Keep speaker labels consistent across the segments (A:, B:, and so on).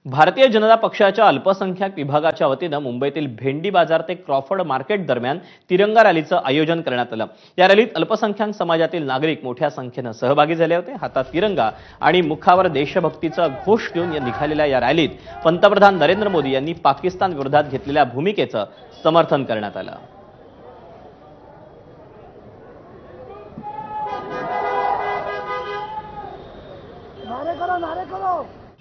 A: भारतीय जनता पक्षाच्या अल्पसंख्याक विभागाच्या वतीनं मुंबईतील भेंडी बाजार ते क्रॉफर्ड मार्केट दरम्यान तिरंगा रॅलीचं आयोजन करण्यात आलं। या रॅलीत अल्पसंख्याक समाजातील नागरिक मोठ्या संख्येनं सहभागी झाले होते। हातात तिरंगा आणि मुखावर देशभक्तीचा घोष घेऊन निघालेल्या या रॅलीत पंतप्रधान नरेंद्र मोदी यांनी पाकिस्तान विरोधात घेतलेल्या भूमिकेचं समर्थन करण्यात आलं।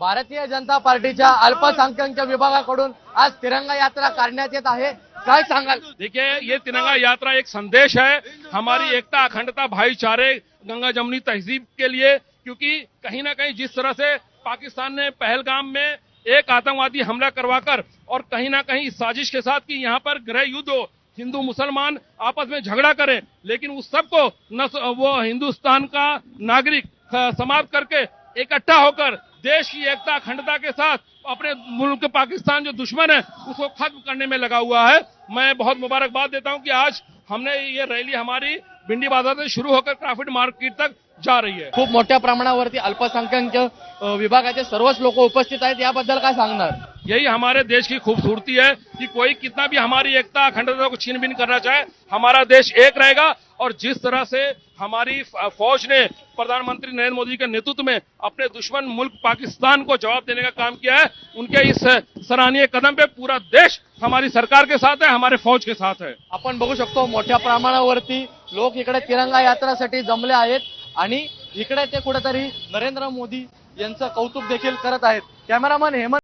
B: भारतीय जनता पार्टीच्या अल्पसंख्याक विभागाकडून आज तिरंगा यात्रा करण्यात येत आहे। काय सांगाल?
C: देखिए, ये तिरंगा यात्रा एक संदेश है हमारी एकता, अखंडता, भाईचारे, गंगा जमुनी तहजीब के लिए, क्योंकि कहीं ना कहीं जिस तरह से पाकिस्तान ने पहलगाम में एक आतंकवादी हमला करवाकर और कहीं ना कहीं इस साजिश के साथ कि यहाँ पर गृह युद्ध हो, हिंदू मुसलमान आपस में झगड़ा करें, लेकिन उस सबको वो हिंदुस्तान का नागरिक समाप्त करके इकट्ठा होकर देश की एकता, अखंडता के साथ अपने मुल्क पाकिस्तान जो दुश्मन है उसको खत्म करने में लगा हुआ है। मैं बहुत मुबारकबाद देता हूं कि आज हमने ये रैली हमारी भिंडी बाजार से शुरू होकर क्रॉफर्ड मार्केट तक जा रही है।
B: खूप मोठ्या प्रमाणावरती अल्पसंख्याक विभागाचे सर्वच लोक उपस्थित आहेत, याबद्दल काय सांगणार?
C: यही हमारे देश की खूबसूरती है कि कोई कितना भी हमारी एकता, अखंडता को छीन बीन करना चाहे, हमारा देश एक रहेगा। और जिस तरह से हमारी फौज ने प्रधानमंत्री नरेंद्र मोदी के नेतृत्व में अपने दुश्मन मुल्क पाकिस्तान को जवाब देने का काम किया है, उनके इस सराहनीय कदम पे पूरा देश हमारी सरकार के साथ है, हमारे फौज के साथ है।
B: आपण बघू शकतो मोठ्या प्रमाणावरती लोक इकडे तिरंगा यात्रासाठी जमले आहेत आणि इकडे ते कुठेतरी नरेंद्र मोदी यांचं कौतुक देखील करत आहेत। कॅमेरामन हेमंत